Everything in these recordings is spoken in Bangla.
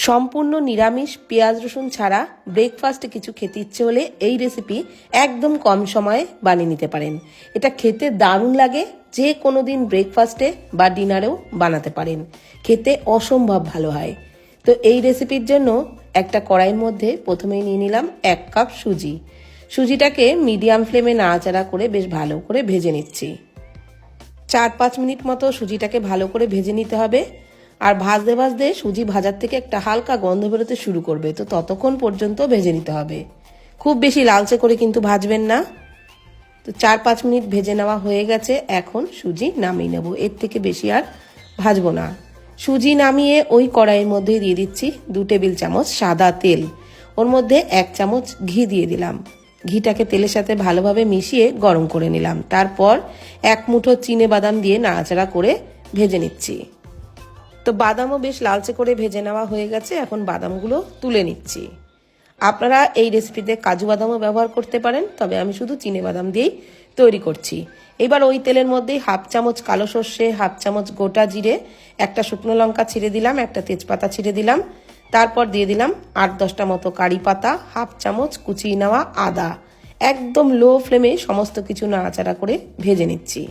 সম্পূর্ণ নিরামিষ পেঁয়াজ রসুন ছাড়া ব্রেকফাস্টে কিছু খেতে ইচ্ছে হলে এই রেসিপি একদম কম সময়ে বানিয়ে নিতে পারেন। এটা খেতে দারুণ লাগে, যে কোনো দিন ব্রেকফাস্টে বা ডিনারেও বানাতে পারেন, খেতে অসম্ভব ভালো হয়। তো এই রেসিপির জন্য একটা কড়াইয়ের মধ্যে প্রথমেই নিয়ে নিলাম 1 কাপ সুজি। সুজিটাকে মিডিয়াম ফ্লেমে নাড়াচাড়া করে বেশ ভালো করে ভেজে নিচ্ছি। 4-5 মিনিট মতো সুজিটাকে ভালো করে ভেজে নিতে হবে। আর ভাজতে ভাজতে সুজি ভাজার থেকে একটা হালকা গন্ধ বেরোতে শুরু করবে, তো ততক্ষণ পর্যন্ত ভেজে নিতে হবে। খুব বেশি লালচে করে কিন্তু ভাজবেন না। তো 4-5 মিনিট ভেজে নেওয়া হয়ে গেছে, এখন সুজি নামিয়ে নেব, এর থেকে বেশি আর ভাজবো না। সুজি নামিয়ে ওই কড়াইয়ের মধ্যে দিয়ে দিচ্ছি 2 টেবিল চামচ সাদা তেল, ওর মধ্যে 1 চামচ ঘি দিয়ে দিলাম। ঘিটাকে তেলের সাথে ভালোভাবে মিশিয়ে গরম করে নিলাম। তারপর 1 মুঠো চিনে বাদাম দিয়ে নাড়াচাড়া করে ভেজে নিচ্ছি। তো বাদামও বেশ লালচে করে ভেজে নেওয়া হয়ে গেছে, এখন বাদামগুলো তুলে নিচ্ছি। আপনারা এই রেসিপিতে কাজু বাদামও ব্যবহার করতে পারেন, তবে আমি শুধু চিনে বাদাম দিয়েই তৈরি করছি। এবার ওই তেলের মধ্যেই 1/2 চামচ কালো সর্ষে, 1/2 চামচ গোটা জিরে, 1টা শুকনো লঙ্কা ছিঁড়ে দিলাম, 1টা তেজপাতা ছিঁড়ে দিলাম। তারপর দিয়ে দিলাম 8-10টা মতো কারি পাতা, 1/2 চামচ কুচিয়ে নেওয়া আদা। একদম লো ফ্লেমে সমস্ত কিছু নাড়াচাড়া করে ভেজে নিচ্ছি।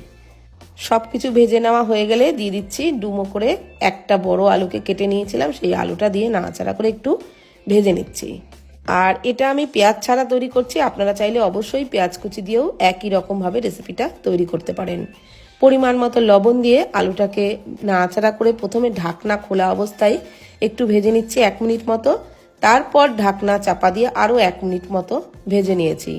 সবকিছু ভেজে নেওয়া হয়ে গেলে দিয়ে দিচ্ছি ডুমো করে একটা বড় আলুকে কেটে নিয়েছিলাম, সেই আলুটা দিয়ে নাড়াচাড়া করে একটু ভেজে নিচ্ছি। আর এটা আমি পেঁয়াজ ছাড়া তৈরি করছি, আপনারা চাইলে অবশ্যই পেঁয়াজ কুচি দিয়েও একই রকমভাবে রেসিপিটা তৈরি করতে পারেন। পরিমাণ মতো লবণ দিয়ে আলুটাকে নাড়াচাড়া করে প্রথমে ঢাকনা খোলা অবস্থায় একটু ভেজে নিচ্ছি 1 মিনিট মতো। তারপর ঢাকনা চাপা দিয়ে আরও 1 মিনিট মতো ভেজে নিয়েছি।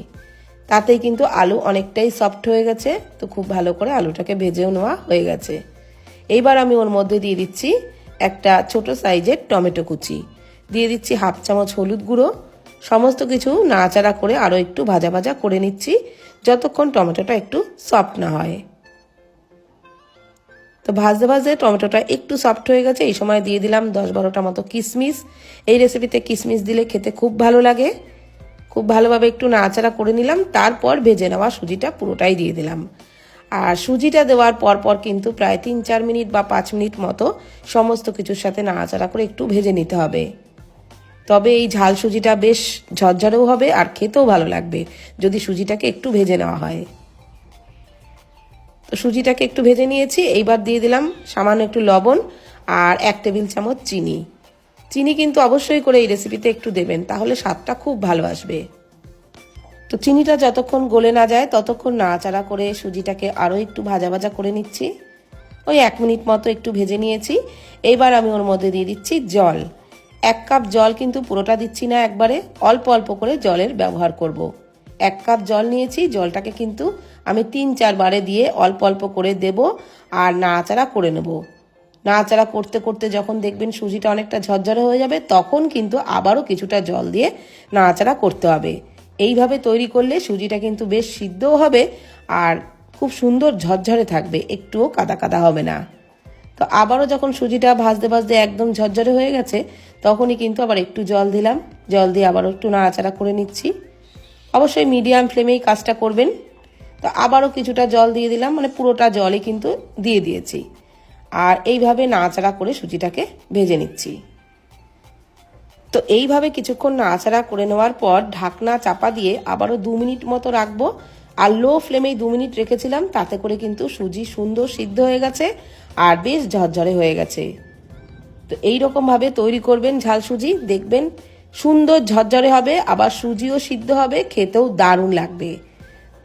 তাতেই কিন্তু আলু অনেকটাই সফট হয়ে গেছে, তো খুব ভালো করে আলুটাকে ভেজেও নেওয়া হয়ে গেছে। এইবার আমি ওর মধ্যে দিয়ে দিচ্ছি একটা ছোট সাইজের টমেটো কুচি, দিয়ে দিচ্ছি 1/2 চামচ হলুদ গুঁড়ো। সমস্ত কিছু নাড়াচাড়া করে আরও একটু ভাজা ভাজা করে নিচ্ছি, যতক্ষণ টমেটোটা একটু সফট না হয়। তো ভাজতে ভাজতে টমেটোটা একটু সফট হয়ে গেছে, এই সময় দিয়ে দিলাম 10-12টা মতো কিশমিশ। এই রেসিপিতে কিশমিশ দিলে খেতে খুব ভালো লাগে। খুব ভালোভাবে একটু নাড়াচাড়া করে নিলাম, তারপর ভেজে নেওয়া সুজিটা পুরোটাই দিয়ে দিলাম। আর সুজিটা দেওয়ার পর কিন্তু প্রায় 3-4 মিনিট বা 5 মিনিট মতো সমস্ত কিছুর সাথে নাড়াচাড়া করে একটু ভেজে নিতে হবে। তবে এই ঝাল সুজিটা বেশ ঝরঝরেও হবে আর খেতেও ভালো লাগবে যদি সুজিটাকে একটু ভেজে নেওয়া হয়। তো সুজিটাকে একটু ভেজে নিয়েছি, এইবার দিয়ে দিলাম সামান্য একটু লবণ আর 1 টেবিল চামচ চিনি। চিনি কিন্তু অবশ্যই করে এই রেসিপিতে একটু দেবেন, তাহলে স্বাদটা খুব ভালো আসবে। তো চিনিটা যতক্ষণ গলে না যায় ততক্ষণ নাড়াচাড়া করে সুজিটাকে আরও একটু ভাজা ভাজা করে নিচ্ছি। ওই 1 মিনিট মতো একটু ভেজে নিয়েছি। এইবার আমি ওর মধ্যে দিয়ে দিচ্ছি জল। 1 কাপ জল কিন্তু পুরোটা দিচ্ছি না একবারে, অল্প অল্প করে জলের ব্যবহার করব। 1 কাপ জল নিয়েছি, জলটাকে কিন্তু আমি 3-4 বারে দিয়ে অল্প অল্প করে দেব আর নাড়াচাড়া করে নেব। নাড়াচাড়া করতে করতে যখন দেখবেন সুজিটা অনেকটা ঝরঝরে হয়ে যাবে, তখন কিন্তু আবারও কিছুটা জল দিয়ে নাড়াচাড়া করতে হবে। এইভাবে তৈরি করলে সুজিটা কিন্তু বেশ সিদ্ধও হবে আর খুব সুন্দর ঝরঝরে থাকবে, একটুও কাদা কাদা হবে না। তো আবারও যখন সুজিটা ভাজতে ভাজতে একদম ঝরঝরে হয়ে গেছে, তখনই কিন্তু আবার একটু জল দিলাম। জল দিয়ে আবারও একটু নাড়াচাড়া করে নিচ্ছি। অবশ্যই মিডিয়াম ফ্লেমেই কাজটা করবেন। তো আবারও কিছুটা জল দিয়ে দিলাম, মানে পুরোটা জলই কিন্তু দিয়ে দিয়েছি। আর এইভাবে নাড়াচাড়া করে সুজিটাকে ভেজে নিচ্ছি। তো এইভাবে কিছুক্ষণ নাড়াচাড়া করে নেওয়ার পর ঢাকনা চাপা দিয়ে আবারও 2 মিনিট মতো রাখবো। আর লো ফ্লেমেই 2 মিনিট রেখেছিলাম, তাতে করে কিন্তু সুজি সুন্দর সিদ্ধ হয়ে গেছে আর বেশ ঝরঝরে হয়ে গেছে। তো এইরকমভাবে তৈরি করবেন ঝাল সুজি, দেখবেন সুন্দর ঝরঝরে হবে, আবার সুজিও সিদ্ধ হবে, খেতেও দারুণ লাগবে।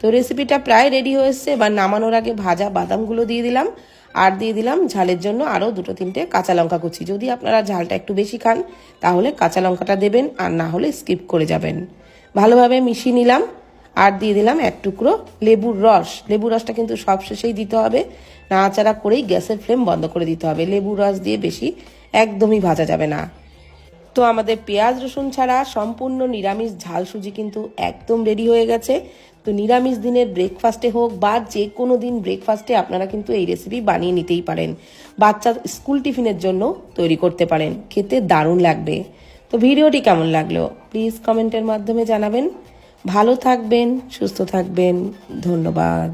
তো রেসিপিটা প্রায় রেডি হয়েছে। এবার নামানোর আগে ভাজা বাদামগুলো দিয়ে দিলাম আর দিয়ে দিলাম ঝালের জন্য আরও 2-3টে কাঁচা লঙ্কা কুচি। যদি আপনারা ঝালটা একটু বেশি খান তাহলে কাঁচা লঙ্কাটা দেবেন, আর না হলে স্কিপ করে যাবেন। ভালোভাবে মিশিয়ে নিলাম আর দিয়ে দিলাম 1 টুকরো লেবুর রস। লেবুর রসটা কিন্তু সব শেষেই দিতে হবে। নাড়াচাড়া করেই গ্যাসের ফ্লেম বন্ধ করে দিতে হবে। লেবুর রস দিয়ে বেশি একদমই ভাজা যাবে না। তো আমাদের পেঁয়াজ রসুন ছাড়া সম্পূর্ণ নিরামিষ ঝাল সুজি কিন্তু একদম রেডি হয়ে গেছে। তো নিরামিষ দিনের ব্রেকফাস্টে হোক বা যে কোনো দিন ব্রেকফাস্টে আপনারা কিন্তু এই রেসিপি বানিয়ে নিতেই পারেন। বাচ্চা স্কুল টিফিনের জন্য তৈরি করতে পারেন, খেতে দারুণ লাগবে। তো ভিডিওটি কেমন লাগলো প্লিজ কমেন্টের মাধ্যমে জানাবেন। ভালো থাকবেন, সুস্থ থাকবেন, ধন্যবাদ।